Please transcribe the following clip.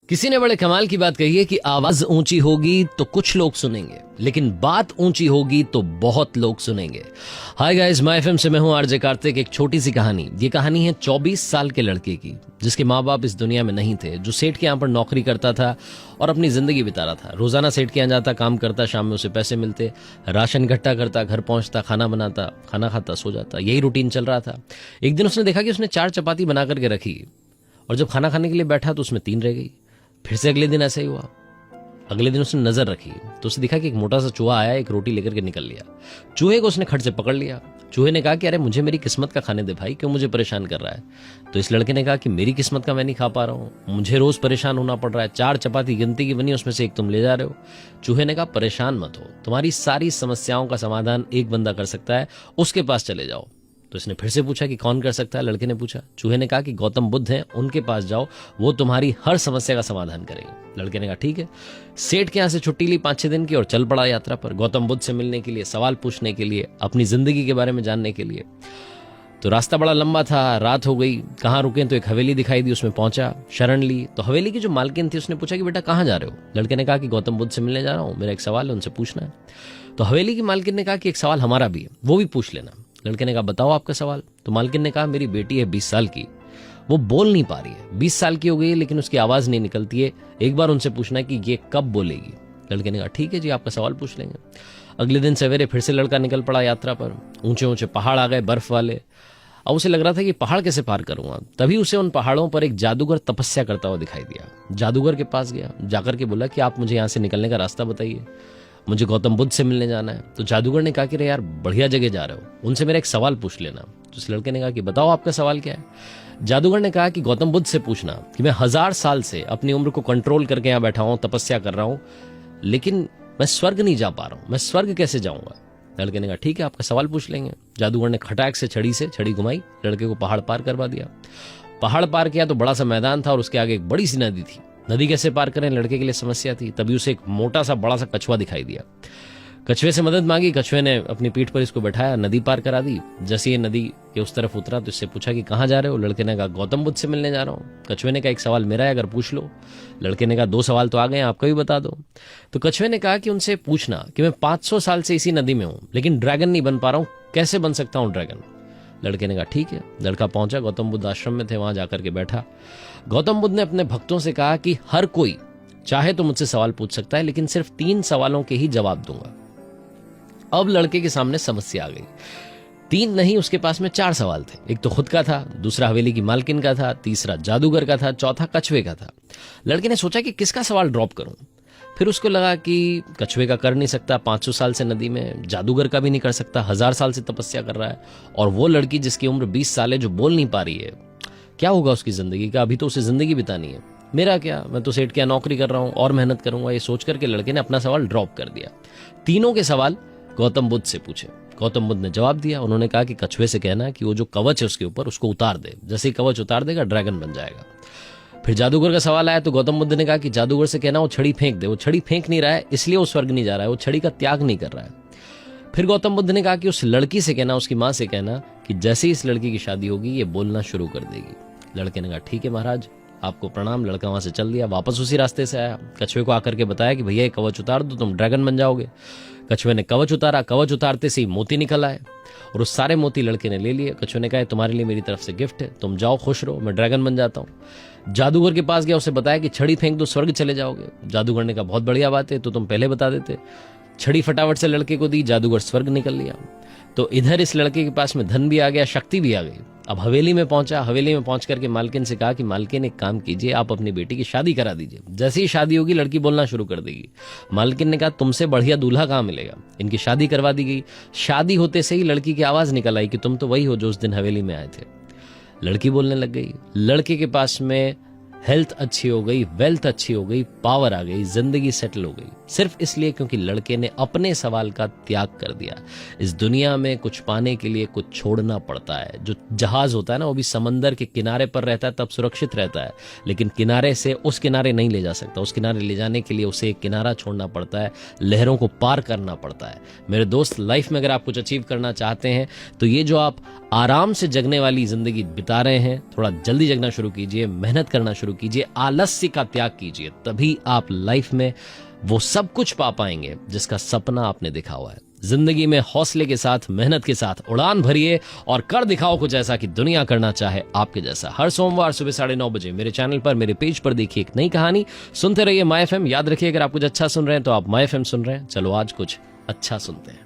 किसी ने बड़े कमाल की बात कही है कि आवाज ऊंची होगी तो कुछ लोग सुनेंगे, लेकिन बात ऊंची होगी तो बहुत लोग सुनेंगे। हाय गाइस, माय एफएम से मैं हूं आरजे कार्तिक। एक छोटी सी कहानी। ये कहानी है 24 साल के लड़के की, जिसके माँ बाप इस दुनिया में नहीं थे, जो सेठ के यहाँ पर नौकरी करता था और अपनी जिंदगी बिता रहा था। रोजाना सेठ के यहाँ जाता, काम करता, शाम में उसे पैसे मिलते, राशन इकट्ठा करता, घर पहुंचता, खाना बनाता, खाना खाता, सो जाता। यही रूटीन चल रहा था। एक दिन उसने देखा कि उसने 4 चपाती बना करके रखी और जब खाना खाने के लिए बैठा तो उसमें 3 रह गई। फिर से अगले दिन ऐसा ही हुआ। अगले दिन उसने नजर रखी तो उसे दिखा कि एक मोटा सा चूहा आया, एक रोटी लेकर के निकल लिया। चूहे को उसने खट से पकड़ लिया। चूहे ने कहा कि अरे मुझे मेरी किस्मत का खाने दे भाई, क्यों मुझे परेशान कर रहा है। तो इस लड़के ने कहा कि मेरी किस्मत का मैं नहीं खा पा रहा हूँ, मुझे रोज परेशान होना पड़ रहा है। 4 चपाती गिनती की बनी, उसमें से एक तुम ले जा रहे हो। चूहे ने कहा परेशान मत हो, तुम्हारी सारी समस्याओं का समाधान एक बंदा कर सकता है, उसके पास चले जाओ। तो इसने फिर से पूछा कि कौन कर सकता है। लड़के ने पूछा। चूहे ने कहा कि गौतम बुद्ध हैं, उनके पास जाओ, वो तुम्हारी हर समस्या का समाधान करेंगे। लड़के ने कहा ठीक है। सेठ के यहां से छुट्टी ली 5-6 दिन की और चल पड़ा यात्रा पर, गौतम बुद्ध से मिलने के लिए, सवाल पूछने के लिए, अपनी जिंदगी के बारे में जानने के लिए। तो रास्ता बड़ा लंबा था, रात हो गई। कहाँ रुके तो एक हवेली दिखाई दी, उसमें पहुंचा, शरण ली। तो हवेली की जो मालकिन थी उसने पूछा कि बेटा कहाँ जा रहे हो। लड़के ने कहा कि गौतम बुद्ध से मिलने जा रहा हूं, मेरा एक सवाल है, उनसे पूछना है। तो हवेली की मालकिन ने कहा कि एक सवाल हमारा भी है, वो भी पूछ लेना। लड़के ने कहा बताओ आपका सवाल। तो मालकिन ने कहा मेरी बेटी है 20 साल की, वो बोल नहीं पा रही है, 20 साल की हो गई है लेकिन उसकी आवाज नहीं निकलती है, एक बार उनसे पूछना है कि ये कब बोलेगी। लड़के ने कहा ठीक है जी, आपका सवाल पूछ लेंगे। अगले दिन सवेरे फिर से लड़का निकल पड़ा यात्रा पर। ऊंचे ऊंचे पहाड़ आ गए, बर्फ वाले। अब उसे लग रहा था कि पहाड़ कैसे पार करूंगा। तभी उसे उन पहाड़ों पर एक जादूगर तपस्या करता हुआ दिखाई दिया। जादूगर के पास गया, जाकर के बोला कि आप मुझे यहाँ से निकलने का रास्ता बताइए, मुझे गौतम बुद्ध से मिलने जाना है। तो जादूगर ने कहा कि रे यार बढ़िया जगह जा रहे हो, उनसे मेरा एक सवाल पूछ लेना। तो उस लड़के ने कहा कि बताओ आपका सवाल क्या है। जादूगर ने कहा कि गौतम बुद्ध से पूछना कि मैं 1000 साल से अपनी उम्र को कंट्रोल करके यहाँ बैठा हूं, तपस्या कर रहा हूं, लेकिन मैं स्वर्ग नहीं जा पा रहा हूं, मैं स्वर्ग कैसे जाऊंगा। लड़के ने कहा ठीक है, आपका सवाल पूछ लेंगे। जादूगर ने खटाक से छड़ी घुमाई, लड़के को पहाड़ पार करवा दिया। पहाड़ पार किया तो बड़ा सा मैदान था और उसके आगे एक बड़ी सी नदी थी। नदी कैसे पार करें, लड़के के लिए समस्या थी। तभी उसे एक मोटा सा बड़ा सा कछुआ दिखाई दिया। कछुए से मदद मांगी, कछुए ने अपनी पीठ पर इसको बैठाया, नदी पार करा दी। जैसे ये नदी के उस तरफ उतरा तो इससे पूछा कि कहाँ जा रहे हो। लड़के ने कहा गौतम बुद्ध से मिलने जा रहा हूँ। कछुए ने कहा एक सवाल मेरा है, अगर पूछ लो। लड़के ने कहा 2 सवाल तो आ गए, आपका भी बता दो। तो कछुए ने कहा कि उनसे पूछना कि मैं 500 साल से इसी नदी में हूँ, लेकिन ड्रैगन नहीं बन पा रहा हूँ, कैसे बन सकता हूँ ड्रैगन। लड़के ने कहा ठीक है। लड़का पहुंचा, गौतम बुद्ध आश्रम में थे, वहां जाकर के बैठा। गौतम बुद्ध ने अपने भक्तों से कहा कि हर कोई चाहे तो मुझसे सवाल पूछ सकता है, लेकिन सिर्फ 3 सवालों के ही जवाब दूंगा। अब लड़के के सामने समस्या आ गई। 3 नहीं, उसके पास में 4 सवाल थे। एक तो खुद का था, दूसरा हवेली की मालकिन का था, तीसरा जादूगर का था, चौथा कछुए का था। लड़के ने सोचा कि किसका सवाल ड्रॉप करूं। फिर उसको लगा कि कछुए का कर नहीं सकता, 500 साल से नदी में, जादूगर का भी नहीं कर सकता, 1000 साल से तपस्या कर रहा है, और वो लड़की जिसकी उम्र 20 साल है, जो बोल नहीं पा रही है, क्या होगा उसकी जिंदगी का। अभी तो उसे जिंदगी बितानी है, मेरा क्या, मैं तो सेठ के यहाँ नौकरी कर रहा हूं और मेहनत करूंगा। ये सोच करके लड़के ने अपना सवाल ड्रॉप कर दिया। तीनों के सवाल गौतम बुद्ध से पूछे। गौतम बुद्ध ने जवाब दिया। उन्होंने कहा कि कछुए से कहना कि वो जो कवच है उसके ऊपर, उसको उतार दे, जैसे ही कवच उतार देगा ड्रैगन बन जाएगा। फिर जादूगर का सवाल आया तो गौतम बुद्ध ने कहा कि जादूगर से कहना वो छड़ी फेंक दे। वो छड़ी फेंक नहीं रहा है, इसलिए वो स्वर्ग नहीं जा रहा है, वो छड़ी का त्याग नहीं कर रहा है। फिर गौतम बुद्ध ने कहा कि उस लड़की से कहना, उसकी मां से कहना कि जैसे ही इस लड़की की शादी होगी ये बोलना शुरू कर देगी। लड़के ने कहा ठीक है महाराज, आपको प्रणाम। लड़का वहां से चल दिया, वापस उसी रास्ते से आया। कछुए को आकर के बताया कि भैया ये कवच उतार दो, तुम ड्रैगन बन जाओगे। कछुए ने कवच उतारा, कवच उतारते से ही मोती निकल आए और उस सारे मोती लड़के ने ले लिए। कछुए ने कहा तुम्हारे लिए मेरी तरफ से गिफ्ट है, तुम जाओ खुश रहो, मैं ड्रैगन बन जाता हूँ। जादूगर के पास गया, उसे बताया कि छड़ी फेंक दो, स्वर्ग चले जाओगे। जादूगर ने कहा बहुत बढ़िया बात है, तो तुम पहले बता देते। छड़ी फटाफट से लड़के को दी, जादूगर स्वर्ग निकल लिया। तो इधर इस लड़के के पास में धन भी आ गया, शक्ति भी आ गई। अब हवेली में पहुंचा। हवेली में पहुंच करके मालकिन से कहा कि मालकिन एक काम कीजिए, आप अपनी बेटी की शादी करा दीजिए, जैसे ही शादी होगी लड़की बोलना शुरू कर देगी। मालकिन ने कहा तुमसे बढ़िया दूल्हा कहाँ मिलेगा। इनकी शादी करवा दी गई। शादी होते से ही लड़की की आवाज निकल आई कि तुम तो वही हो जो उस दिन हवेली में आए थे। लड़की बोलने लग गई। लड़के के पास में हेल्थ अच्छी हो गई, वेल्थ अच्छी हो गई, पावर आ गई, जिंदगी सेटल हो गई, सिर्फ इसलिए क्योंकि लड़के ने अपने सवाल का त्याग कर दिया। इस दुनिया में कुछ पाने के लिए कुछ छोड़ना पड़ता है। जो जहाज होता है ना, वो भी समंदर के किनारे पर रहता है तब सुरक्षित रहता है, लेकिन किनारे से उस किनारे नहीं ले जा सकता। उस किनारे ले जाने के लिए उसे एक किनारा छोड़ना पड़ता है, लहरों को पार करना पड़ता है। मेरे दोस्त, लाइफ में अगर आप कुछ अचीव करना चाहते हैं तो ये जो आप आराम से जगने वाली जिंदगी बिता रहे हैं, थोड़ा जल्दी जगना शुरू कीजिए, मेहनत करना शुरू शुरू कीजिए, आलस्य का त्याग कीजिए, तभी आप लाइफ में वो सब कुछ पा पाएंगे जिसका सपना आपने देखा हुआ है। जिंदगी में हौसले के साथ, मेहनत के साथ उड़ान भरिए और कर दिखाओ कुछ ऐसा कि दुनिया करना चाहे आपके जैसा। हर सोमवार सुबह 9:30 बजे मेरे चैनल पर, मेरे पेज पर देखिए एक नई कहानी। सुनते रहिए माय एफएम। याद रखिए, अगर आप कुछ अच्छा सुन रहे हैं तो आप माय एफएम सुन रहे हैं। चलो आज कुछ अच्छा सुनते हैं।